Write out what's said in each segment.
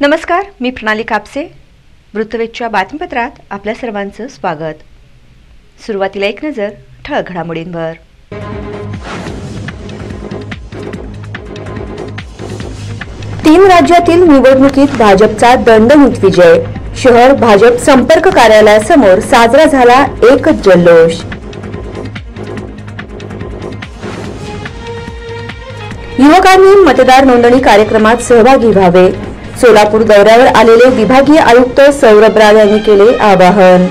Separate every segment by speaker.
Speaker 1: नमस्कार, मी प्रणाली कापसे. वृत्तवेधच्या बातमीपत्रात आपल्या सर्वांचं स्वागत. सुरुवातीला एक नजर ठळक घडामोडींवर. तीन राज्यातील निवडणुकीत भाजपचा दणदणीत विजय. शहर भाजप संपर्क कार्यालयासमोर साजरा झाला एकच जल्लोष. युवकांनी मतदार नोंदणी कार्यक्रमात सहभागी व्हावे. सोलापूर दौऱ्यावर आलेले विभागीय आयुक्त सौरभ राव यांनी केले आवाहन.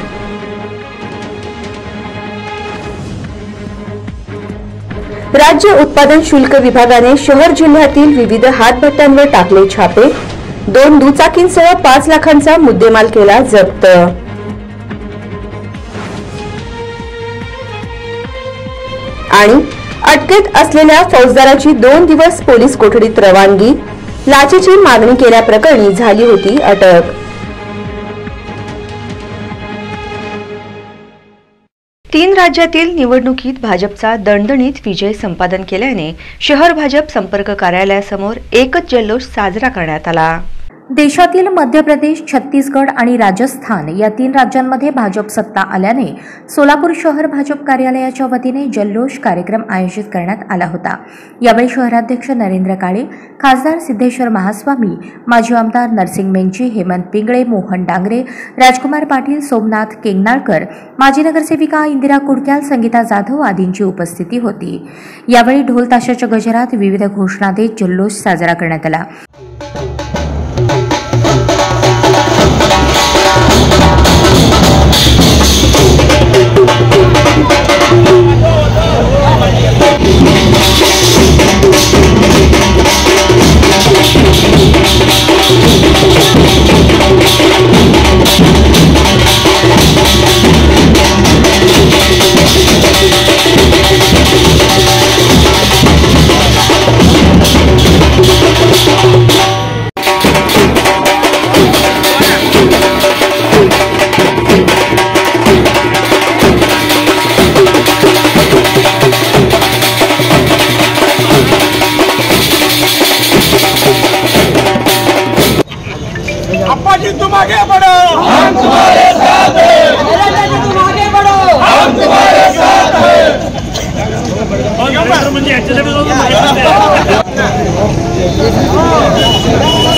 Speaker 1: राज्य उत्पादन शुल्क विभागाने शहर जिल्ह्यातील विविध हातभट्ट्यांवर टाकले छापे. 2 दुचाकींसह 5 लाखांचा मुद्देमाल केला जप्त. आणि अटकेत असलेल्या फौजदाराची 2 दिवस पोलीस कोठडीत रवानगी. लाचेची मागणी केल्याप्रकरणी झाली होती अटक. तीन राज्यातील निवडणुकीत भाजपचा दणदणीत विजय संपादन केल्याने शहर भाजप संपर्क कार्यालयासमोर एकच जल्लोष साजरा करण्यात आला.
Speaker 2: देशातील मध्य प्रदेश, छत्तीसगड आणि राजस्थान या 3 राज्यांमध्ये भाजप सत्ता आल्याने सोलापूर शहर भाजप कार्यालयाच्या वतीने जल्लोष कार्यक्रम आयोजित करण्यात आला होता. यावेळी शहराध्यक्ष नरेंद्र काळे, खासदार सिद्धेश्वर महास्वामी, माजी आमदार नरसिंग मेंची, हेमंत पिंगळे, मोहन डांगरे, राजकुमार पाटील, सोमनाथ केंगनाळकर, माजी नगरसेविका इंदिरा कुडक्याल, संगीता जाधव आदींची उपस्थिती होती. यावेळी ढोल ताशाच्या गजरात विविध घोषणा देत जल्लोष साजरा करण्यात आला.
Speaker 3: तुम आगे बढ़ो, हम तुम्हारे साथ हैं। तुम आगे बढ़ो, हम तुम्हारे साथ हैं।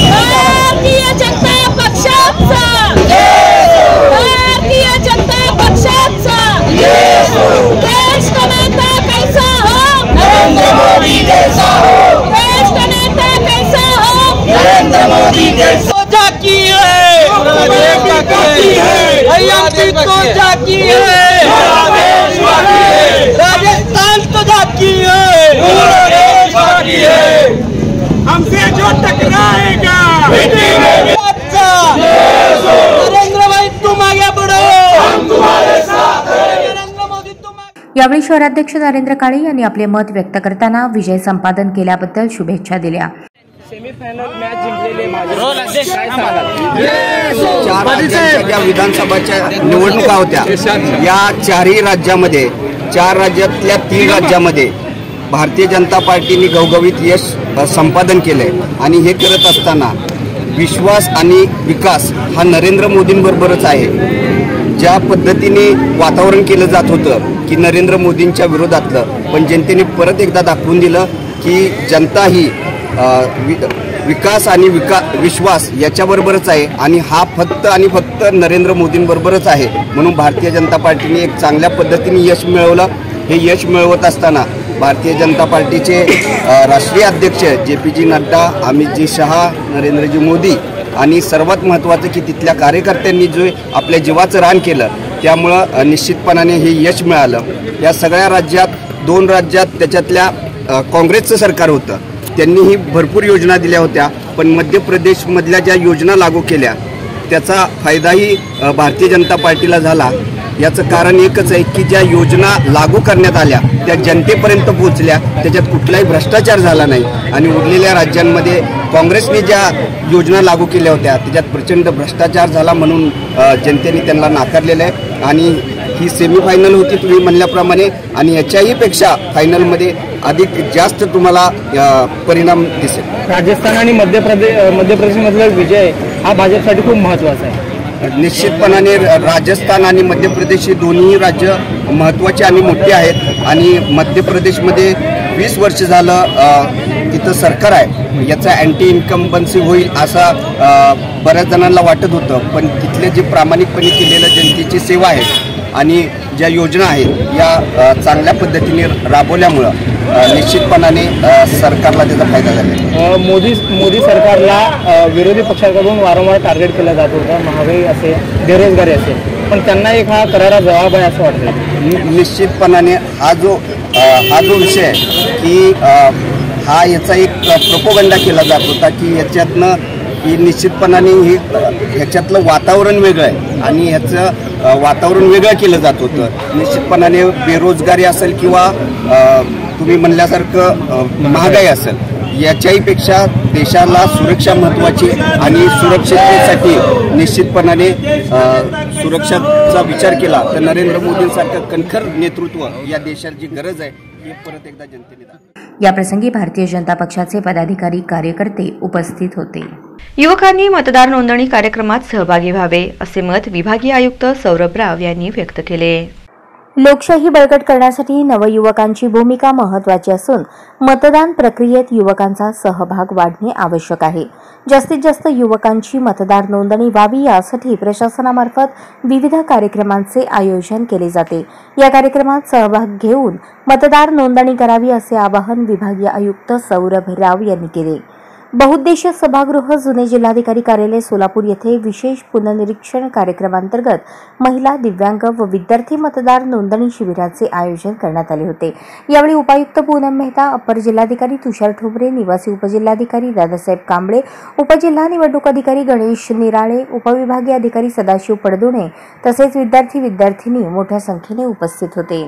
Speaker 3: भारतीय जनता पक्षाचा, भारतीय जनता पक्षाचा देश का नेता कैसा हो? नरेंद्र मोदी जैसा हो. देश का नेता कैसा हो? नरेंद्र मोदी जैसा. जाकी है, जाकी है, राजस्थान तो जाकी है, हमसे जो टकराएगा नरेंद्र भाई तुम आगे बढ़ो, हम तुम्हारे साथ हैं. नरेंद्र मोदी तुम.
Speaker 2: यावेळी शहराध्यक्ष नरेंद्र काळे यांनी आपले मत व्यक्त करताना विजय संपादन केल्याबद्दल शुभेच्छा दिल्या.
Speaker 4: सेमीफायनल मॅच जिंकलेले ज्या विधानसभाच्या निवडणुका होत्या या 4ही राज्यामध्ये 4 राज्यातल्या 3 राज्यामध्ये भारतीय जनता पार्टीने घवघवीत यश संपादन केलंय. आणि हे करत असताना विश्वास आणि विकास हा नरेंद्र मोदींबरोबरच आहे. ज्या पद्धतीने वातावरण केलं जात होतं की नरेंद्र मोदींच्या विरोधातलं, पण जनतेने परत एकदा दाखवून दिलं की जनता ही विकास आणि विश्वास याच्याबरोबरच आहे आणि हा फक्त आणि फक्त नरेंद्र मोदींबरोबरच आहे. म्हणून भारतीय जनता पार्टीने एक चांगल्या पद्धतीने यश मिळवलं. हे यश मिळवत असताना भारतीय जनता पार्टीचे राष्ट्रीय अध्यक्ष JPG नड्डा, अमितजी शहा, नरेंद्रजी मोदी आणि सर्वात महत्त्वाचं की तिथल्या कार्यकर्त्यांनी जो आपल्या जीवाचं रान केलं त्यामुळं निश्चितपणाने हे यश मिळालं. या सगळ्या राज्यात 2 राज्यात त्याच्यातल्या काँग्रेसचं सरकार होतं, त्यांनीही भरपूर योजना दिल्या होत्या, पण मध्य प्रदेशमधल्या ज्या योजना लागू केल्या त्याचा फायदाही भारतीय जनता पार्टीला झाला. याचं कारण एकच आहे की ज्या योजना लागू करण्यात आल्या त्या जनतेपर्यंत पोहोचल्या, त्याच्यात कुठलाही भ्रष्टाचार झाला नाही. आणि उरलेल्या राज्यांमध्ये काँग्रेसने ज्या योजना लागू केल्या होत्या त्याच्यात प्रचंड भ्रष्टाचार झाला, म्हणून जनतेने त्यांना नाकारलेलं आहे. आणि ही सेमीफायनल होती तुम्ही म्हणल्याप्रमाणे, आणि याच्याही पेक्षा फायनलमध्ये अधिक जास्त तुम्हाला परिणाम दिसेल.
Speaker 5: राजस्थान आणि मध्य प्रदेशमधला विजय हा भाजपसाठी खूप महत्त्वाचा आहे.
Speaker 4: निश्चितपणाने राजस्थान आणि मध्य प्रदेश ही दोन्ही राज्य महत्त्वाची आणि मोठी आहेत आणि मध्य प्रदेशमध्ये 20 वर्ष झालं तिथं सरकार आहे, याचा अँटी इन्कम्बन्सी होईल असं बऱ्याच जणांना वाटत होतं. पण तिथले जे प्रामाणिकपणे केलेलं जनतेची सेवा आहे आणि ज्या योजना आहेत या चांगल्या पद्धतीने राबवल्यामुळं निश्चितपणाने सरकारला त्याचा फायदा झाला.
Speaker 5: मोदी सरकारला विरोधी पक्षाकडून वारंवार टार्गेट केलं जात होतं, महागाई असेल, बेरोजगारी असेल, पण त्यांना एक हा करारा जबाब आहे असं वाटतं.
Speaker 4: निश्चितपणाने हा जो विषय आहे की हा याचा एक प्रोपोगंडा केला जात होता की याच्यातनं ही निश्चितपणाने ह्याच्यातलं वातावरण वेगळं आहे आणि ह्याचं वातावरण वेगळं केलं जात होतं. निश्चितपणाने बेरोजगारी असेल किंवा तुम्ही म्हणल्यासारखं महागाई असेल, याच्याही पेक्षा देशाला सुरक्षा महत्त्वाची आणि सुरक्षिततेसाठी निश्चितपणाने सुरक्षेचा विचार केला तर नरेंद्र मोदींसारखं कणखर नेतृत्व या देशाची गरज आहे हे परत एकदा जनतेने दाखवलं.
Speaker 2: याप्रसंगी भारतीय जनता पक्षाचे पदाधिकारी कार्यकर्ते उपस्थित होते.
Speaker 1: युवकांनी मतदार नोंदणी कार्यक्रमात सहभागी व्हावे असे मत विभागीय आयुक्त सौरभ राव यांनी व्यक्त केले.
Speaker 2: लोकशाही बळकट करण्यासाठी नवयुवकांची भूमिका महत्त्वाची असून मतदान प्रक्रियेत युवकांचा सहभाग वाढणे आवश्यक आहे. जास्तीत जास्त युवकांची मतदार नोंदणी व्हावी यासाठी प्रशासनामार्फत विविध कार्यक्रमांचे आयोजन केले जाते. या कार्यक्रमात सहभाग घेऊन मतदार नोंदणी करावी असे आवाहन विभागीय आयुक्त सौरभ राव यांनी केले. बहुउद्देशीय सभागृह जुने जिल्हाधिकारी कार्यालय सोलापूर येथे विशेष पुनर्निरीक्षण कार्यक्रमांतर्गत महिला, दिव्यांग व विद्यार्थी मतदार नोंदणी शिबिराचे आयोजन करण्यात आले होते. यावेळी उपायुक्त पूनम मेहता, अपर जिल्हाधिकारी तुषार ठोंबरे, निवासी उपजिल्हाधिकारी दादासाहेब कांबळे, उपजिल्हा निवडणूक अधिकारी गणेश निराळे, उपविभागीय अधिकारी सदाशिव पडदुणे तसेच विद्यार्थी-विद्यार्थिनी मोठ्या संख्येने उपस्थित होते.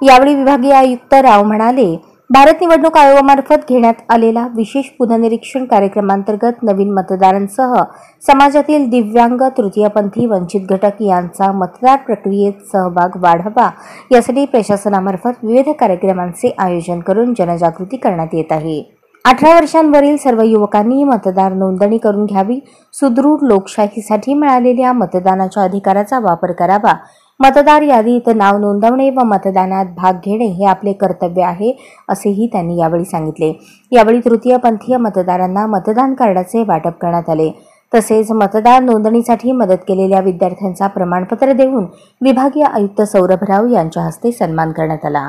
Speaker 2: यावेळी विभागीय आयुक्त राव म्हणाले, भारत निवडणूक आयोगामार्फत घेण्यात आलेला विशेष पुनर्निरीक्षण कार्यक्रमांतर्गत नवीन मतदारांसह समाजातील दिव्यांग, तृतीयपंथी, वंचित घटक यांचा मतदार प्रक्रियेत सहभाग वाढावा यासाठी प्रशासनामार्फत विविध कार्यक्रमांचे आयोजन करून जनजागृती करण्यात येत आहे. 18 वर्षांवरील सर्व युवकांनी मतदार नोंदणी करून घ्यावी. सुदृढ लोकशाहीसाठी मिळालेल्या मतदानाच्या अधिकाराचा वापर करावा. मतदार यादीत नाव नोंदवणे व मतदानात भाग घेणे हे आपले कर्तव्य आहे असेही त्यांनी यावेळी सांगितले. यावेळी तृतीयपंथीय मतदारांना मतदान कार्डाचे वाटप करण्यात आले. तसेच मतदार नोंदणीसाठी मदत केलेल्या विद्यार्थ्यांचा प्रमाणपत्र देऊन विभागीय आयुक्त सौरभ राव यांच्या हस्ते सन्मान करण्यात आला.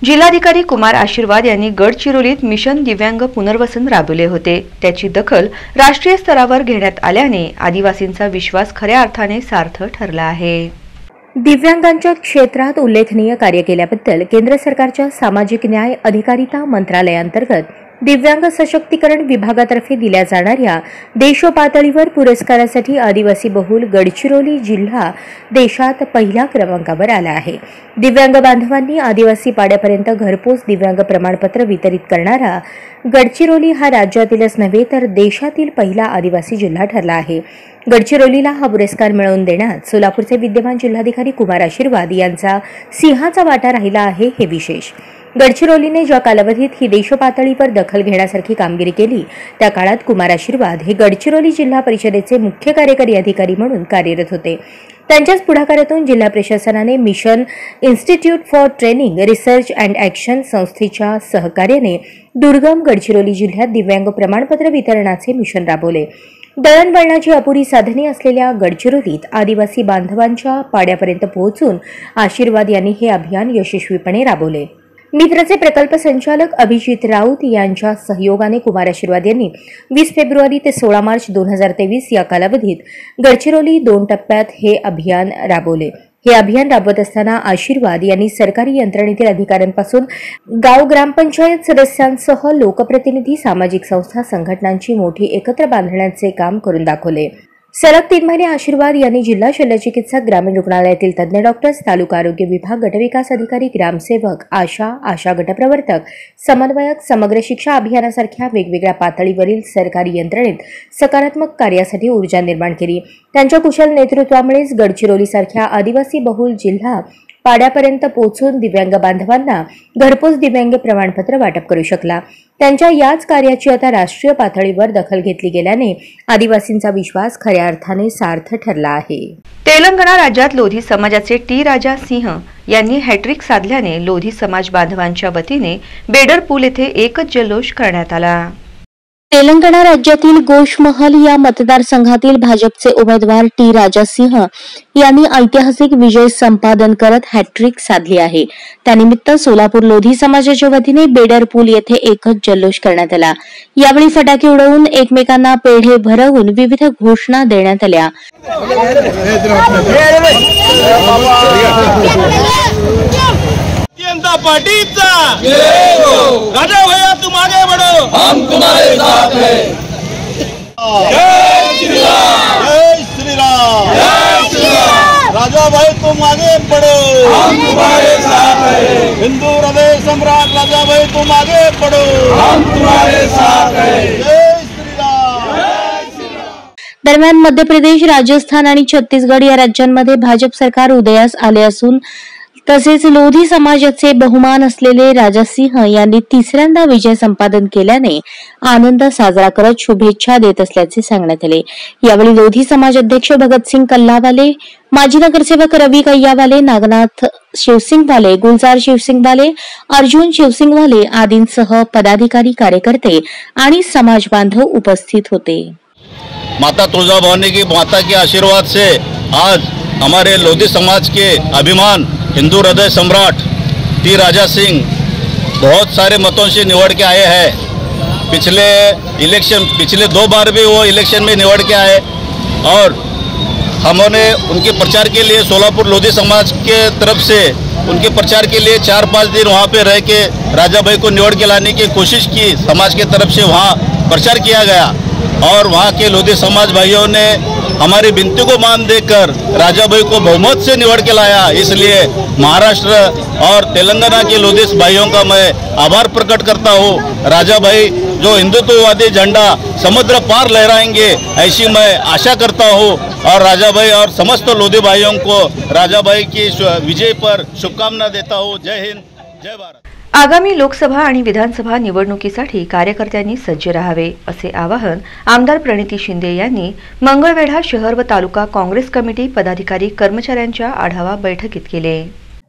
Speaker 1: जिल्हाधिकारी कुमार आशीर्वाद यांनी गडचिरोलीत मिशन दिव्यांग पुनर्वसन राबवले होते. त्याची दखल राष्ट्रीय स्तरावर घेण्यात आल्याने आदिवासींचा विश्वास खऱ्या अर्थाने सार्थ ठरला आहे.
Speaker 2: दिव्यांगांच्या क्षेत्रात उल्लेखनीय कार्य केल्याबद्दल केंद्र सरकारच्या सामाजिक न्याय अधिकारिता मंत्रालयाअंतर्गत दिव्यांग सशक्तीकरण विभागातर्फे दिल्या जाणाऱ्या देशपातळीवर पुरस्कारासाठी आदिवासी बहुल गडचिरोली जिल्हा देशात पहिल्या क्रमांकावर आला आहे. दिव्यांग बांधवांनी आदिवासी पाड्यापर्यंत घरपोच दिव्यांग प्रमाणपत्र वितरित करणारा गडचिरोली हा राज्यातीलच नव्हे तर देशातील पहिला आदिवासी जिल्हा ठरला आहे. गडचिरोलीला हा पुरस्कार मिळवून देण्यात सोलापूरचे विद्यमान जिल्हाधिकारी कुमार आशीर्वाद यांचा सिंहाचा वाटा राहिला आहे हे विशेष. गडचिरोलीने ज्या कालावधीत ही देशपातळीवर दखल घेण्यासारखी कामगिरी केली त्या काळात कुमार आशीर्वाद हे गडचिरोली जिल्हा परिषदेचे मुख्य कार्यकारी अधिकारी म्हणून कार्यरत होते. त्यांच्याच पुढाकारातून जिल्हा प्रशासनाने mission institute for training, research and action संस्थेच्या सहकार्याने दुर्गम गडचिरोली जिल्ह्यात दिव्यांग प्रमाणपत्र वितरणाचे मिशन राबवले. दळणवळणाची अपुरी साधने असलेल्या गडचिरोलीत आदिवासी बांधवांच्या पाड्यापर्यंत पोहोचून आशीर्वाद यांनी हे अभियान यशस्वीपणे राबवले. मित्रचे प्रकल्प संचालक अभिजित राऊत यांच्या सहयोगाने कुमार आशीर्वाद यांनी 20 फेब्रुवारी ते 16 मार्च 2023 या कालावधीत गडचिरोली 2 टप्प्यात हे अभियान राबवले. हे अभियान राबवत असताना आशीर्वाद यांनी सरकारी यंत्रणेतील अधिकाऱ्यांपासून गाव ग्रामपंचायत सदस्यांसह लोकप्रतिनिधी, सामाजिक संस्था, संघटनांची मोठी एकत्र बांधण्याचे काम करून दाखवले. सलग 3 महिने आशीर्वाद यांनी जिल्हा शल्यचिकित्सक, ग्रामीण रुग्णालयातील तज्ज्ञ डॉक्टर्स, तालुका आरोग्य विभाग, गटविकास अधिकारी, ग्रामसेवक, आशा गटप्रवर्तक, समन्वयक, समग्र शिक्षा अभियानासारख्या वेगवेगळ्या पातळीवरील सरकारी यंत्रणेत सकारात्मक कार्यासाठी ऊर्जा निर्माण केली. त्यांच्या कुशल नेतृत्वामुळेच गडचिरोलीसारख्या आदिवासी बहुल जिल्हा पाड्यापर्यंत पोहोचून दिव्यांग बांधवांना घरपोच दिव्यांग प्रमाणपत्र वाटप करू शकला। त्यांच्या याच कार्याची आता राष्ट्रीय पातळीवर दखल घेतली गेल्याने आदिवासींचा विश्वास खऱ्या अर्थाने सार्थ ठरला आहे।
Speaker 1: तेलंगणा राज्यात लोधी समाजाचे टी राजा सिंह यांनी हॅट्रिक साधल्याने लोधी समाज बांधवांच्या वतीने बेडर पूल येथे एकच जल्लोष करण्यात आला।
Speaker 2: तेलंगणा राज्यातील गोशमहल या मतदारसंघातील भाजपचे उमेदवार टी राजा सिंह यांनी ऐतिहासिक विजय संपादन करत हॅट्रिक साधली आहे। त्यानिमित्त सोलापूर लोधी समाजाच्या वतीने बेडर पूल येथे एकच जल्लोष करण्यात आला। यावेळी फटाके उडवून एकमेकांना पेढे भरवून विविध घोषणा देण्यात आल्या।
Speaker 6: जनता पार्टीचा राजा भैया तुम आगे बढ़ो, हम तुम्हारे साथ हैं। जय श्री राम, जय श्री राम, जय श्री राम। राजा भाई तुम आगे बढ़ो, हम तुम्हारे साथ हैं। हिंदू हृदय सम्राट राजा भाई तुम आगे बढ़ो, हम तुम्हारे साथ हैं। जय श्री राम, जय श्री राम।
Speaker 2: दरम्यान मध्य प्रदेश, राजस्थान आणि छत्तीसगड या राज्यांमध्ये भाजप सरकार उदयास आले असून तसेच लोधी समाजाचे बहुमान असलेले राजा सिंह यांनी तिसऱ्यांदा विजय संपादन केल्याने आनंद साजरा करत शुभेच्छा देत असल्याचे सांगण्यात आले। यावेळी लोधी समाज अध्यक्ष भगतसिंग कल्लावाले, माजी नगरसेवक रवी कैयावाले, नागनाथ शिवसिंगवाले, गुलजार शिवसिंगवाले, अर्जुन शिवसिंगवाले आदींसह पदाधिकारी, कार्यकर्ते आणि समाज बांधव उपस्थित होते।
Speaker 6: माता तुलजा भवानी की माता के आशीर्वाद से आज हमारे लोधी समाज के अभिमान हिंदू हृदय सम्राट टी राजा सिंह बहुत सारे मतों से निवड़ के आए हैं। पिछले 2 बार भी वो इलेक्शन में निवड़ के आए और हमने उनके प्रचार के लिए सोलापुर लोधी समाज के तरफ से उनके प्रचार के लिए 4-5 दिन वहाँ पे रह के राजा भाई को निवड़ के लाने की कोशिश की। समाज के तरफ से वहाँ प्रचार किया गया और वहाँ के लोधी समाज भाइयों ने हमारी विनती को मान देकर राजा भाई को बहुमत से निवड़ के लाया। इसलिए महाराष्ट्र और तेलंगाना के लोधी भाइयों का मैं आभार प्रकट करता हूँ। राजा भाई जो हिंदुत्ववादी झंडा समुद्र पार लहराएंगे ऐसी मैं आशा करता हूँ और राजा भाई और समस्त लोधी भाइयों को राजा भाई की विजय पर शुभकामना देता हूँ। जय हिंद, जय भारत।
Speaker 1: आगामी लोकसभा आणि विधानसभा निवडणुकीसाठी कार्यकर्त्यांनी सज्ज राहावे असे आवाहन आमदार प्रणिती शिंदे यांनी मंगळवेढा शहर व तालुका काँग्रेस कमिटी पदाधिकारी कर्मचाऱ्यांच्या आढावा बैठकीत केले।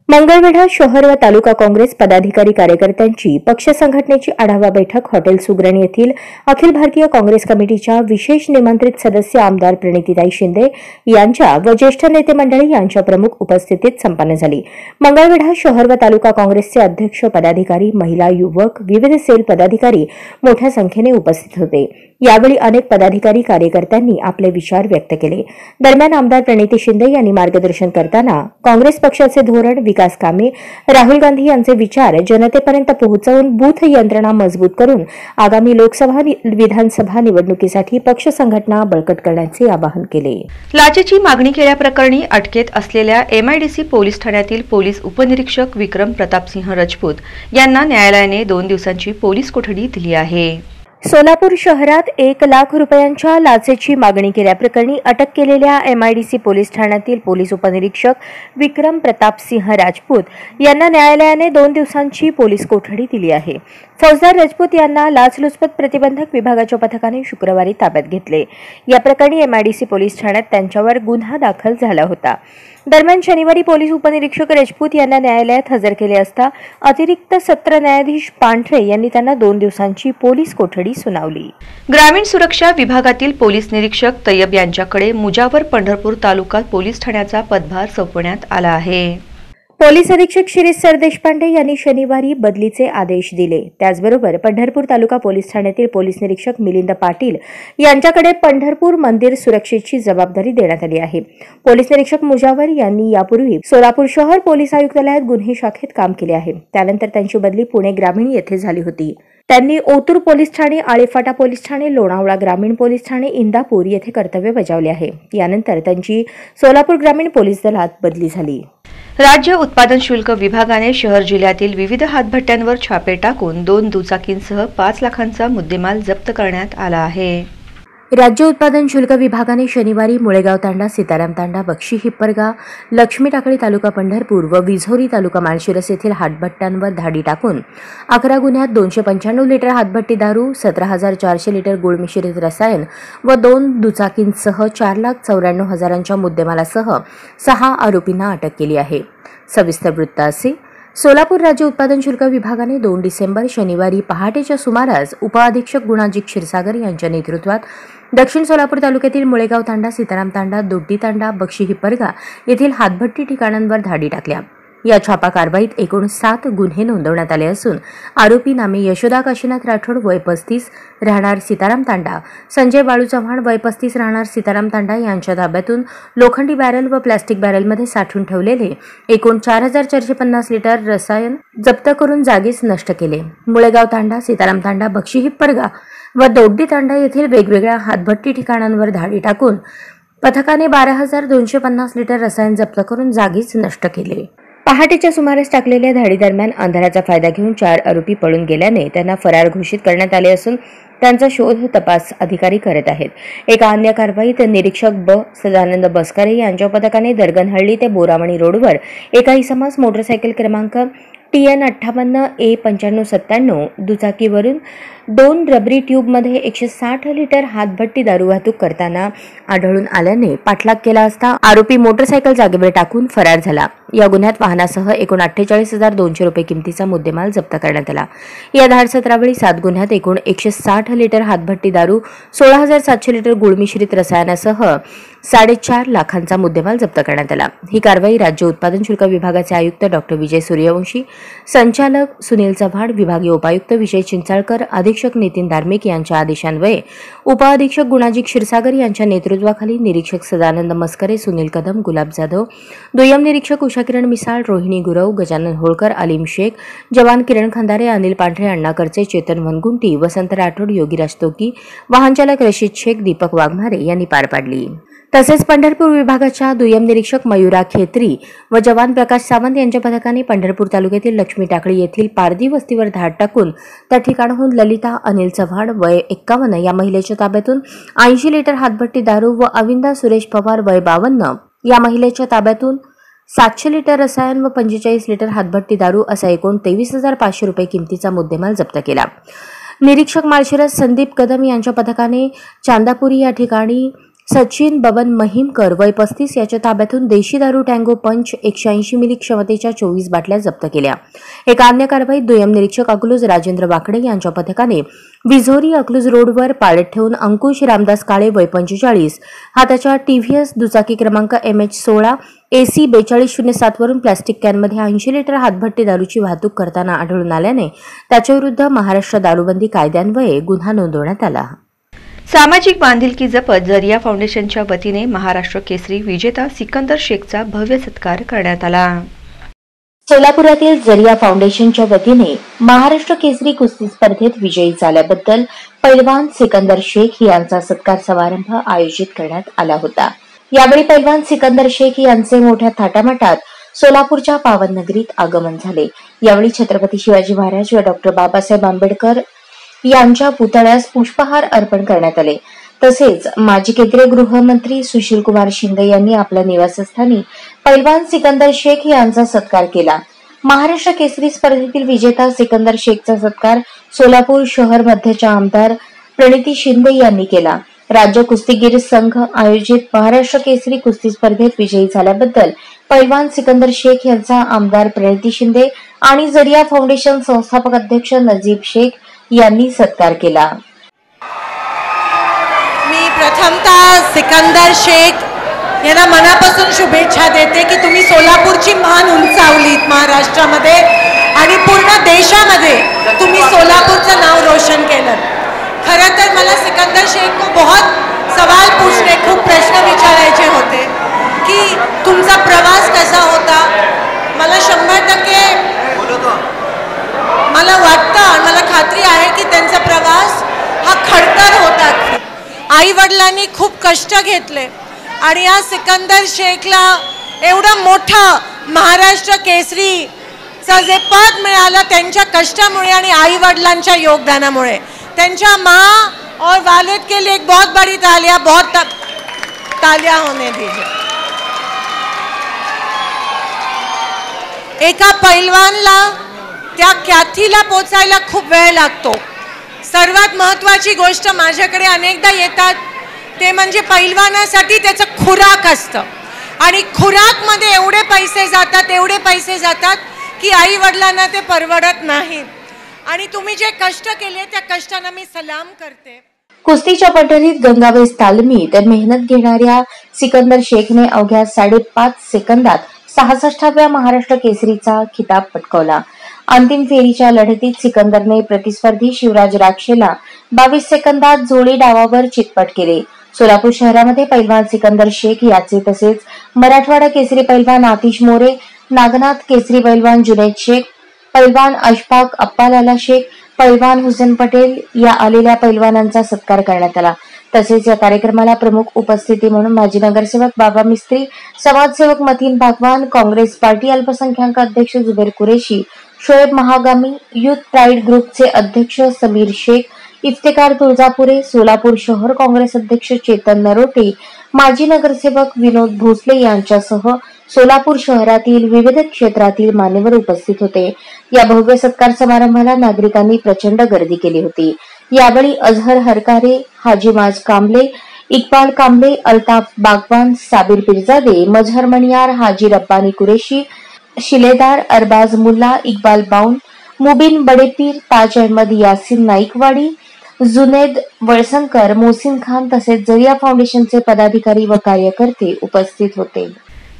Speaker 2: मंगळवेढा शहर व तालुका काँग्रेस पदाधिकारी कार्यकर्त्यांची पक्ष संघटनेची आढावा बैठक हॉटेल सुग्रण येथील अखिल भारतीय काँग्रेस कमिटीच्या विशेष निमंत्रित सदस्य आमदार प्रणितीताई शिंदे यांच्या व ज्येष्ठ नेते मंडळी यांच्या प्रमुख उपस्थितीत संपन्न झाली। मंगळवेढा शहर व तालुका काँग्रेसचे अध्यक्ष, पदाधिकारी, महिला, युवक, विविध सेल पदाधिकारी मोठ्या संख्येने उपस्थित होते। यावेळी अनेक पदाधिकारी, कार्यकर्त्यांनी आपले विचार व्यक्त केले। दरम्यान आमदार प्रणिती शिंदे यांनी मार्गदर्शन करताना काँग्रेस पक्षाचे धोरण, विकास कामे, राहुल गांधी यांचे विचार जनतेपर्यंत पोहोचवून बूथ यंत्रणा मजबूत करून आगामी लोकसभा विधानसभा निवडणुकीसाठी पक्ष संघटना बळकट करण्याचे आवाहन केले।
Speaker 1: लाचेची मागणी केल्याप्रकरणी अटकेत असलेल्या MIDC पोलीस ठाण्यातील पोलीस उपनिरीक्षक विक्रम प्रतापसिंह राजपूत यांना न्यायालयाने 2 दिवसांची पोलीस कोठडी दिली आहे।
Speaker 2: सोलापूर शहरात 1 लाख रुपयांच्या लाचेची मागणी केल्याप्रकरणी अटक केलेल्या MIDC पोलीस ठाण्यातील पोलीस उपनिरीक्षक विक्रम प्रतापसिंह राजपूत यांना न्यायालयाने 2 दिवसांची पोलीस कोठडी दिली आहे। फौजदार राजपूत यांना लाचलुचपत प्रतिबंधक विभागाच्या पथकाने शुक्रवारी ताब्यात घेतले। या प्रकरणी MIDC पोलीस ठाण्यात त्यांच्यावर गुन्हा दाखल झाला होता। दरम्यान शनिवारी पोलीस उपनिरीक्षक राजपूत यांना न्यायालयात हजर केले असता अतिरिक्त सत्र न्यायाधीश पांढरे यांनी त्यांना 2 दिवसांची पोलीस कोठडी सुनावली।
Speaker 1: ग्रामीण सुरक्षा विभागातील पोलीस निरीक्षक तय्यब यांच्याकडे मुजावर पंढरपूर तालुका पोलीस ठाण्याचा पदभार सोपवण्यात आला आहे।
Speaker 2: पोलीस अधीक्षक शिरीष सरदेशपांडे यांनी शनिवारी बदलीचे आदेश दिले। त्याचबरोबर पंढरपूर तालुका पोलीस ठाण्यातील पोलीस निरीक्षक मिलिंद पाटील यांच्याकडे पंढरपूर मंदिर सुरक्षेची जबाबदारी देण्यात आली आहे। पोलीस निरीक्षक मुजावर यांनी यापूर्वी सोलापूर शहर पोलीस आयुक्तालयात गुन्हे शाखेत काम केले आहे। त्यानंतर त्यांची बदली पुणे ग्रामीण येथे झाली होती। त्यांनी ओतूर पोलीस ठाणे, आळेफाटा पोलीस ठाणे, लोणावळा ग्रामीण पोलीस ठाणे, इंदापूर येथे कर्तव्य बजावले आहे। यानंतर त्यांची सोलापूर ग्रामीण पोलीस दलात बदली झाली।
Speaker 1: राज्य उत्पादन शुल्क विभागाने शहर जिल्ह्यातील विविध हातभट्ट्यांवर छापे टाकून 2 दुचाकींसह 5 लाखांचा मुद्देमाल जप्त करण्यात आला आहे।
Speaker 2: राज्य उत्पादन शुल्क विभागाने शनिवारी मुळेगाव तांडा, सीताराम तांडा, बक्षी हिप्परगा, लक्ष्मी टाकळी तालुका पंढरपूर व विझोरी तालुका माळशिरस येथील हातभट्ट्यांवर धाडी टाकून 11 गुन्ह्यात 295 लिटर हातभट्टी दारू, 17,400 लिटर गुळ मिश्रित रसायन व 2 दुचाकींसह 4,94,000च्या मुद्देमालासह 6 आरोपींना अटक केली आहे. सविस्तर वृत्त असे. सोलापूर राज्य उत्पादन शुल्क विभागाने 2 डिसेंबर शनिवारी पहाटेच्या सुमारास उपअधीक्षक गुणाजी क्षीरसागर यांच्या नेतृत्वात दक्षिण सोलापूर तालुक्यातील मुळेगाव तांडा, सीताराम तांडा, दोड्डी तांडा, बक्षी हिप्परगा येथील हातभट्टी ठिकाणांवर धाडी टाकल्या. या छापा कारवाईत एकूण 7 गुन्हे नोंदवण्यात आले असून आरोपी नामे यशोदा काशीनाथ राठोड वय 35 राहणार सीताराम तांडा, संजय बाळू चव्हाण वय 35 राहणार सीताराम तांडा यांच्या ताब्यातून लोखंडी बॅरल व प्लास्टिक बॅरलमध्ये साठवून ठेवलेले एकूण 4,450 लिटर रसायन जप्त करून जागीच नष्ट केले. मुळेगाव तांडा, सीताराम तांडा, बक्षी हिप्परगा व दोड्डी तांडा येथील वेगवेगळ्या हातभट्टी ठिकाणांवर धाडी टाकून पथकाने 12,250 लिटर रसायन जप्त करून जागीच नष्ट केले. पहाटेच्या सुमारास टाकलेल्या धाडीदरम्यान अंधाराचा फायदा घेऊन 4 आरोपी पळून गेल्याने त्यांना फरार घोषित करण्यात आले असून त्यांचा शोध तपास अधिकारी करत आहेत. एका अन्य कारवाईत निरीक्षक ब. सदानंद बसकरे यांच्या पथकाने दरगनहळ्ळी ते बोरामणी रोडवर एका इसमास मोटरसायकल क्रमांक TN 58 A 9597 दुचाकीवरून 2 रबरी ट्यूबमध्ये 160 लिटर हातभट्टी दारू वाहतूक करताना आढळून आल्याने पाठलाग केला असता आरोपी मोटरसायकल जागेवर टाकून फरार झाला. या गुन्ह्यात वाहनासह एकूण 48,200 रुपये किमतीचा मुद्देमाल जप्त करण्यात आला. या धाडसत्रावेळी 7 गुन्ह्यात एकूण 160 लिटर हातभट्टी दारू, 16,700 लिटर गुळ मिश्रित रसायनासह 4.5 लाखांचा मुद्देमाल जप्त करण्यात आला. ही कारवाई राज्य उत्पादन शुल्क विभागाचे आयुक्त डॉ. विजय सूर्यवंशी, संचालक सुनील चव्हाण, विभागीय उपायुक्त विजय चिंचाळकर, अधीक्षक नितीन धार्मिक यांच्या आदेशान्वये उपअधीक्षक गुणाजी क्षीरसागर यांच्या नेतृत्वाखाली निरीक्षक सदानंद मस्करे, सुनील कदम, गुलाब जाधव, दुय्यम निरीक्षक उषा किरण मिसाळ, रोहिणी गुरव, गजानन होळकर, अलीम शेख, जवान किरण खंदारे, अनिल पांढरे, अण्णा करचे, चेतन वनगुंटी, वसंत राठोड, योगीराज तोकी, वाहनचालक रशीद शेख, दीपक वाघमारे यांनी पार पाडली. तसेच पंढरपूर विभागाच्या दुय्यम निरीक्षक मयुरा खेत्री व जवान प्रकाश सावंत यांच्या पथकाने पंढरपूर तालुक्यातील लक्ष्मी टाकळी येथील पारधी वस्तीवर धाड टाकून त्या ठिकाणाहून ललिता अनिल चव्हाण वय 51 या महिलेच्या ताब्यातून 80 लिटर हातभट्टी दारू व अविंदा सुरेश पवार वय 52 या महिलेच्या ताब्यातून 700 लिटर रसायन व 45 लिटर हातभट्टी दारू असा एकूण 23,500 रुपये किमतीचा मुद्देमाल जप्त केला. निरीक्षक माळशिरस संदीप कदम यांच्या पथकाने चांदापुरी या ठिकाणी सचिन बबन महिमकर वय 35 याच्या ताब्यातून देशी दारू टँगो पंच 180 मिली क्षमतेच्या 24 बाटल्या जप्त केल्या. एका अन्य कारवाईत दुय्यम निरीक्षक अकलूज राजेंद्र वाकडे यांच्या पथकाने विझोरी अकलूज रोडवर पाळत ठेवून अंकुश रामदास काळे वय 45 हाताच्या TVS दुचाकी क्रमांक MH16 AC 4207 वरून प्लास्टिक कॅनमध्ये 80 लिटर हातभट्टी दारूची वाहतूक करताना आढळून आल्याने त्याच्याविरुद्ध महाराष्ट्र दारूबंदी कायद्यान्वये गुन्हा नोंदवण्यात आला.
Speaker 1: सामाजिक बांधिलकी जपत जरिया फाउंडेशनच्या वतीने महाराष्ट्र केसरी विजेता सिकंदर शेखचा भव्य सत्कार करण्यात आला.
Speaker 2: सोलापुरातील जरिया फाउंडेशनच्या वतीने महाराष्ट्र केसरी कुस्ती स्पर्धेत विजयी झाल्याबद्दल पैलवान सिकंदर शेख यांचा सत्कार समारंभ आयोजित करण्यात आला होता. यावेळी पैलवान सिकंदर शेख यांचे मोठ्या थाटामाटात सोलापूरच्या पावन नगरीत आगमन झाले. यावेळी छत्रपती शिवाजी महाराज व डॉ. बाबासाहेब आंबेडकर यांच्या पुतळ्यास पुष्पहार अर्पण करण्यात आले. तसेच माजी केंद्रीय गृहमंत्री सुशीलकुमार शिंदे यांनी आपल्या निवासस्थानी पैलवान सिकंदर शेख यांचा सत्कार केला. महाराष्ट्र केसरी स्पर्धेतील विजेता सिकंदर शेखचा सत्कार सोलापूर शहर मध्यच्या आमदार प्रणिती शिंदे यांनी केला. राज्य कुस्तीगीर संघ आयोजित महाराष्ट्र केसरी कुस्ती स्पर्धेत विजयी झाल्याबद्दल पैलवान सिकंदर शेख यांचा आमदार प्रणिती शिंदे आणि जरिया फाउंडेशन संस्थापक अध्यक्ष नजीब शेख यांनी सत्कार केला.
Speaker 7: मी प्रथमतः सिकंदर शेख यांना मनापासून शुभेच्छा देते की तुम्ही सोलापूरची मान उंचावलीत महाराष्ट्रामध्ये आणि पूर्ण देशामध्ये तुम्ही सोलापूरचं नाव रोशन केलं. खरं तर मला सिकंदर शेख को बहुत सवाल पूछने, खूप प्रश्न विचारायचे होते की तुमचा प्रवास कसा होता. मला 100% मला वाटतं आणि मला खात्री आहे की त्यांचा प्रवास हा खडतर होता. आई वडिलांनी खूप कष्ट घेतले आणि या सिकंदर शेखला एवढं मोठं महाराष्ट्र केसरीचं जे पद मिळालं त्यांच्या कष्टामुळे आणि आई वडिलांच्या योगदानामुळे. त्यांच्या और वालिद के लिए एक बहुत बड़ी तालियां, बहुत तालियां होने दीजिए। एका पैलवानला त्या ख्यातीला पोचायला खूप वेळ लागतो। सर्वात महत्त्वाची गोष्ट माझ्याकडे अनेकदा येतात ते म्हणजे पैलवानासाठी त्याचं खुराक असतं आणि खुराकमध्ये एवढे पैसे जातात की आई वडिलांना ते परवडत नाही। आणि तुम्ही जे कष्ट केले त्या कष्टांना मी सलाम करते।
Speaker 2: कुस्तीच्या पटरीत गंगावेस तालमीत मेहनत घेणाऱ्या सिकंदर शेखने अवघ्या 5.5 सेकंदात 66व्या महाराष्ट्र केसरीचा खिताब पटकावला। अंतिम फेरीच्या लढतीत सिकंदरने प्रतिस्पर्धी शिवराज राक्षेला 22 सेकंदात जोडी डावावर चितपट केले। सोलापूर शहरामध्ये पैलवान सिकंदर शेख याचे तसेच मराठवाडा केसरी पैलवान आतिश मोरे, नागनाथ केसरी पैलवान जुनैद शेख, पैलवान अशफाक अप्पालाला शेख, पैलवान हुसेन पटेल या आलेल्या पैलवानांचा सत्कार करण्यात आला। तसेच या कार्यक्रमाला प्रमुख उपस्थिती म्हणून माजी नगरसेवक बाबा मिस्त्री, समाजसेवक मतीन भागवान, काँग्रेस पार्टी अल्पसंख्याक अध्यक्ष जुबेर कुरेशी, शोएब महागामी, युथ प्राईड ग्रुपचे अध्यक्ष समीर शेख, इफ्तिकार तुळजापुरे, सोलापूर शहर काँग्रेस अध्यक्ष चेतन नरोटे, माजी नगरसेवक विनोद भोसले यांच्यासह सोलापूर शहरातील विविध क्षेत्रातील मान्यवर उपस्थित होते। या भव्य सत्कार समारंभाला नागरिकांनी प्रचंड गर्दी केली होती। यावेळी अजहर हरकारे, हाजीमाज कांबले, इक्बाल कांबले, अल्ताफ बागवान, साबिर पिरजादे, मजहर मणियार, हाजी रब्बानी कुरेशी, शिलेदार अरबाज मुल्ला, इक्बाल बाउन, मुबीन बडेपीर, ताज अहमद यासिन नाईकवाडी, जुनेद वळसंकर, मोहसिन खान तसेच जरिया फाउंडेशनचे पदाधिकारी व कार्यकर्ते उपस्थित होते।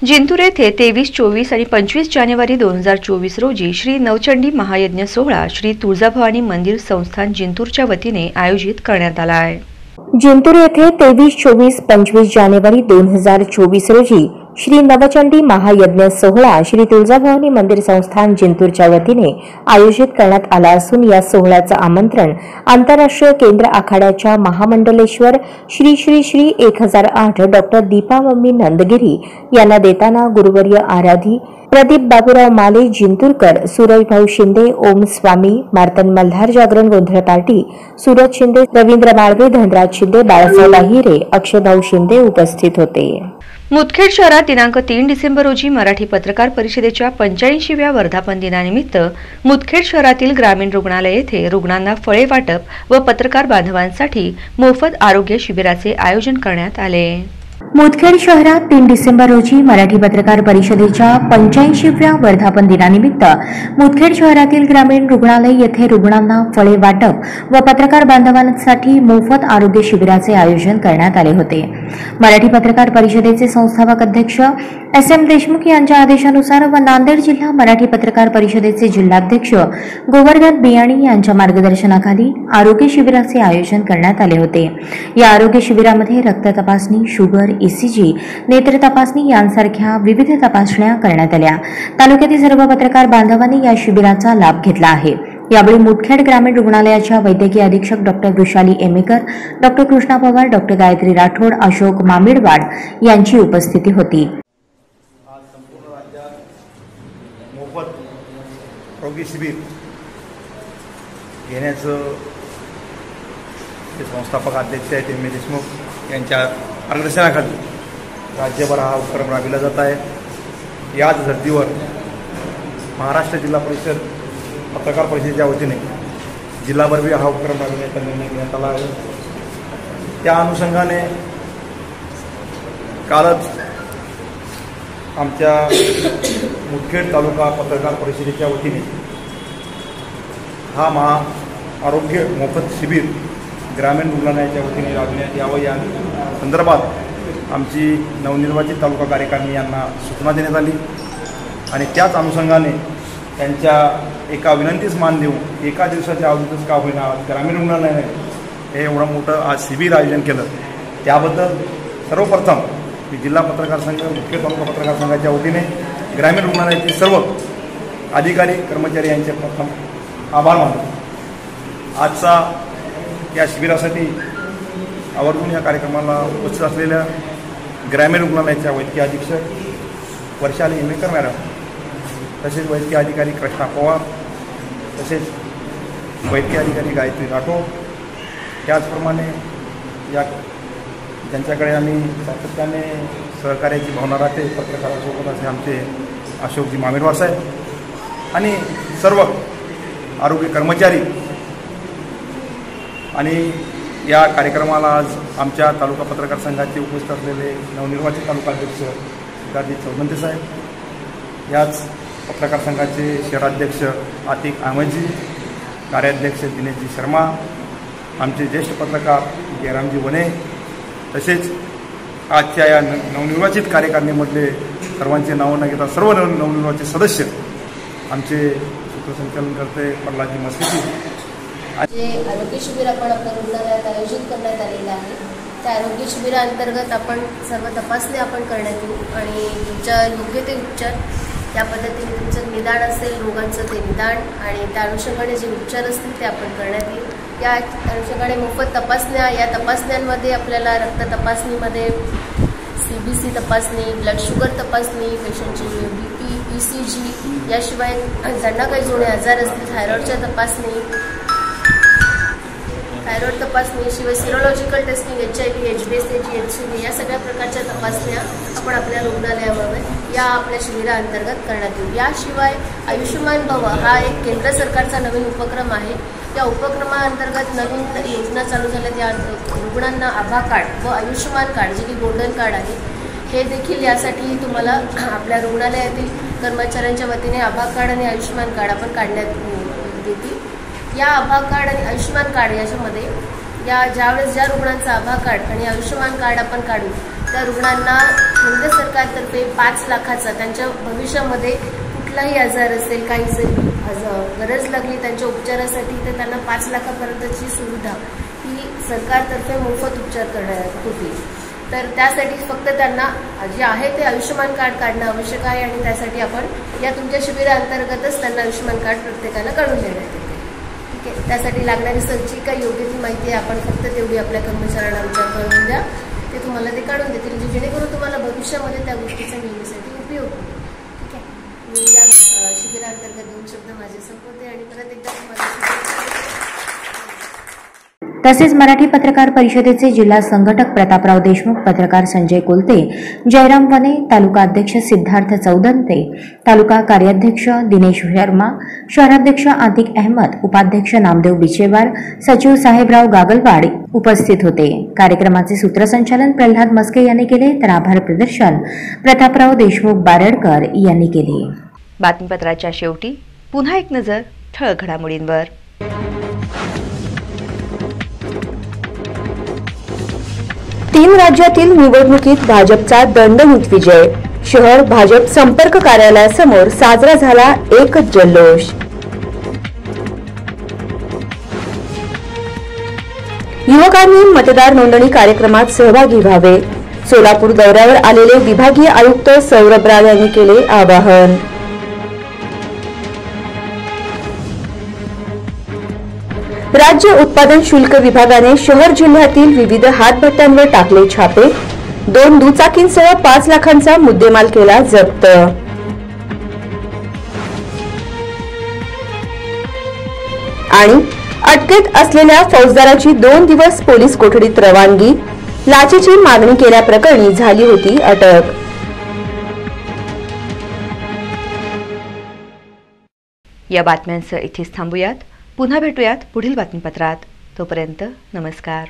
Speaker 1: जिंतूर येथे 23, 24 आणि 25 जानेवारी 2024 रोजी श्री नवचंडी महायज्ञ सोहळा श्री तुळजाभवानी मंदिर संस्थान जिंतूरच्या वतीने आयोजित करण्यात आला आहे।
Speaker 2: जिंतूर येथे 23, 24, 25 जानेवारी 2024 रोजी श्री नवचंडी महायज्ञ सोहळा श्री तुळजाभवानी मंदिर संस्थान जिंतूरच्या वतीने आयोजित करण्यात आला असून या सोहळ्याचं आमंत्रण आंतरराष्ट्रीय केंद्र आखाड्याच्या महामंडलेश्वर श्री श्री श्री 1008 डॉक्टर दीपा मम्मी नंदगिरी यांना देताना गुरुवर्य आराधी प्रदीप बाबूराव माले जिंतूरकर, सूरज भाऊ शिंदे, ओम स्वामी, मार्तन मल्हार जागरण गोंधळ पार्टी, सूरज शिंदे, रवींद्र माळवे, धनराज शिंदे, बाळासाहेब आहिरे, अक्षयभाऊ शिंदे उपस्थित होते।
Speaker 1: मुदखेड शहरात दिनांक 3 डिसेंबर रोजी मराठी पत्रकार परिषदेच्या 85व्या वर्धापन दिनानिमित्त मुदखेड शहरातील ग्रामीण रुग्णालय येथे रुग्णांना फळे वाटप व पत्रकार बांधवांसाठी मोफत आरोग्य शिबिराचे आयोजन करण्यात आले।
Speaker 2: मुदखेड शहरात 3 डिसेंबर रोजी मराठी पत्रकार परिषदेच्या 85व्या वर्धापन दिनानिमित्त मुदखेड शहरातील ग्रामीण रुग्णालय येथे रुग्णांना फळे वाटप व पत्रकार बांधवांसाठी मोफत आरोग्य शिबिराचे आयोजन करण्यात आले होते। मराठी पत्रकार परिषदेचे संस्थापक अध्यक्ष SM देशमुख यांच्या आदेशानुसार व नांदेड जिल्हा मराठी पत्रकार परिषदेचे जिल्हाध्यक्ष गोवर्धन बियाणी यांच्या मार्गदर्शनाखाली आरोग्य शिबिराचे आयोजन करण्यात आले होते। या आरोग्य शिबिरामध्ये रक्त तपासणी, शुगर, ECG, नेत्र तपासणी यांसारख्या विविध तपासण्या करण्यात आल्या। तालुक्यातील सर्व पत्रकार बांधवांनी या शिबिराचा लाभ घेतला आहे। यावेळी मुदखेड ग्रामीण रुग्णालयाच्या वैद्यकीय अधीक्षक doctor Vrushali Emekar, doctor Krishna Pawar, doctor Gayatri Rathod, Ashok Mamidwad यांची उपस्थिती होती।
Speaker 8: मोफत आरोग्य शिबिर घेण्याचं संस्थापक अध्यक्ष आहेत M देशमुख यांच्या मार्गदर्शनाखाली राज्यभर हा उपक्रम राबविला जात आहे। याच धर्तीवर महाराष्ट्र जिल्हा परिषद पत्रकार परिषदेच्या वतीने जिल्हाभर हा उपक्रम राबविण्याचा निर्णय घेण्यात आला आहे। त्या अनुषंगाने कालच आमच्या मुदखेड तालुका पत्रकार परिषदेच्या वतीने हा आरोग्य मोफत शिबिर ग्रामीण रुग्णालयाच्या वतीने राबविण्यात यावं या संदर्भात आमची नवनिर्वाचित तालुका कार्यकारिणी यांना सूचना देण्यात आली आणि त्याच अनुषंगाने त्यांच्या एका विनंतीस मान देऊन एका दिवसाच्या अवधीतच का होईना ग्रामीण रुग्णालयाने हे एवढं मोठं आज शिबिर आयोजन केलं। त्याबद्दल सर्वप्रथम मी जिल्हा पत्रकार संघ मुख्य तालुका पत्रकार संघाच्या वतीने ग्रामीण रुग्णालयातील सर्व अधिकारी कर्मचारी यांचे प्रथम आभार मानतो। आजचा या शिबिरासाठी आवर्जून या कार्यक्रमाला उपस्थित असलेल्या ग्रामीण रुग्णालयाच्या वैद्यकीय अधीक्षक वर्षाली एमेकर मॅडम, तसेच वैद्यकीय अधिकारी कृष्णा पवार, तसेच वैद्यकीय अधिकारी गायत्री राठोड, त्याचप्रमाणे या ज्यांच्याकडे आम्ही सातत्याने सहकार्याची भावना राहते पत्रकारासोबत असे आमचे अशोकजी मामेरवार साहेब आणि सर्व आरोग्य कर्मचारी. आणि या कार्यक्रमाला आज आमच्या तालुका पत्रकार संघाचे उपस्थित असलेले नवनिर्वाचित तालुका अध्यक्ष सिद्धार्थजी चौदंते साहेब, याच पत्रकार संघाचे शहराध्यक्ष आतिक अहमदजी, कार्याध्यक्ष दिनेशजी शर्मा, आमचे ज्येष्ठ पत्रकार जयरामजी वने, तसेच आजच्या या नवनिर्वाचित कार्यकारिणीमधले सर्वांचे नावं न घेता सर्व नवनिर्वाचित सदस्य, आमचे सूत्रसंचालनकर्ते प्रल्हादजी मस्किटी.
Speaker 9: जे आरोग्य शिबिर आपण आपल्या रुग्णालयात आयोजित करण्यात आलेलं आहे, त्या आरोग्य शिबिराअंतर्गत आपण सर्व तपासणी आपण करण्यात येऊ आणि तुमच्या योग्य ते उपचार, त्या पद्धतीने तुमचं निदान असेल रोगांचं ते निदान आणि त्या अनुषंगाने जे उपचार असतील ते आपण करण्यात येईल. या अनुषंगाने मोफत तपासण्या, या तपासण्यांमध्ये आपल्याला रक्त तपासणीमध्ये CBC तपासणी, ब्लड शुगर तपासणी, पेशंटची BP, ECG, याशिवाय ज्यांना काही जुने आजार असतील थायरॉइडच्या तपासणी, थायरॉइड तपासणी, शिवाय serological testing, HIV, HbA1c, HCV या सगळ्या प्रकारच्या तपासण्या आपण आपल्या रुग्णालयामध्ये या आपल्या शिबिराअंतर्गत करण्यात येईल. याशिवाय आयुष्यमान भव हा एक केंद्र सरकारचा नवीन उपक्रम आहे. या उपक्रमाअंतर्गत नवीन योजना चालू झाल्यात. या रुग्णांना आभा कार्ड व आयुष्यमान कार्ड जे की गोल्डन कार्ड आहे, हे देखील यासाठी तुम्हाला आपल्या रुग्णालयातील कर्मचाऱ्यांच्या वतीने आभा कार्ड आणि आयुष्यमान कार्ड आपण काढण्यात येतील. या आभा कार्ड आणि आयुष्यमान कार्ड याच्यामध्ये या ज्यावेळेस ज्या रुग्णांचा आभा कार्ड आणि आयुष्यमान कार्ड आपण काढू त्या रुग्णांना केंद्र सरकारतर्फे 5 लाखाचा त्यांच्या भविष्यामध्ये कुठलाही आजार असेल, काही गरज लागली त्यांच्या उपचारासाठी, तर त्यांना 5 लाखापर्यंतची सुविधा ही सरकारतर्फे मोफत उपचार करण्यात होती. तर त्यासाठी फक्त त्यांना जे आहे ते आयुष्यमान कार्ड काढणं आवश्यक आहे आणि त्यासाठी आपण या तुमच्या शिबिराअंतर्गतच त्यांना आयुष्यमान कार्ड प्रत्येकाला काढून देण्यात येते. ठीक आहे, त्यासाठी लागणारी जी काही योग्य ती माहिती आहे आपण फक्त तेवढी आपल्या कर्मचाऱ्यांना आमच्या कळवून द्या, ते तुम्हाला ते काढून देतील, जेणेकरून तुम्हाला भविष्यामध्ये त्या गोष्टीचा नेहमीसाठी उपयोग होईल. ठीक आहे, मी या शिबिराअंतर्गत 2 शब्द माझे संपवते आणि परत एकदा तुम्हाला
Speaker 2: तसेच मराठी पत्रकार परिषदेचे जिल्हा संघटक प्रतापराव देशमुख, पत्रकार संजय कोलते, जयराम वने, तालुका अध्यक्ष सिद्धार्थ चौदंते, तालुका कार्याध्यक्ष दिनेश शर्मा, शहराध्यक्ष आतिक अहमद, उपाध्यक्ष नामदेव बिचेवार, सचिव साहेबराव गागलवाड उपस्थित होते. कार्यक्रमाचे सूत्रसंचालन प्रल्हाद मस्के यांनी केले, तर आभार प्रदर्शन प्रतापराव देशमुख बारडकर यांनी केले.
Speaker 1: बातमीपत्राच्या शेवटी पुन्हा एक नजर ठळक घडामोडींवर. 3 राज्यातील निवडणुकीत भाजपचा दणदणीत विजय. शहर भाजप संपर्क कार्यालयासमोर साजरा झाला एकच जल्लोष. युवकांनी मतदार नोंदणी कार्यक्रमात सहभागी व्हावे. सोलापूर दौऱ्यावर आलेले विभागीय आयुक्त सौरभ राव यांनी केले आवाहन. राज्य उत्पादन शुल्क विभागाने शहर जिल्ह्यातील विविध हातभट्ट्यांवर टाकले छापे. 2 दुचाकींसह 5 लाखांचा मुद्देमाल केला जप्त. आणि अटकेत असलेल्या फौजदाराची 2 दिवस पोलीस कोठडीत रवानगी. लाचेची मागणी केल्याप्रकरणी झाली होती अटक. या बातम्यांसह इथेच थांबूयात. पुन्हा भेटूयात पुढील बातमीपत्रात. तोपर्यंत नमस्कार.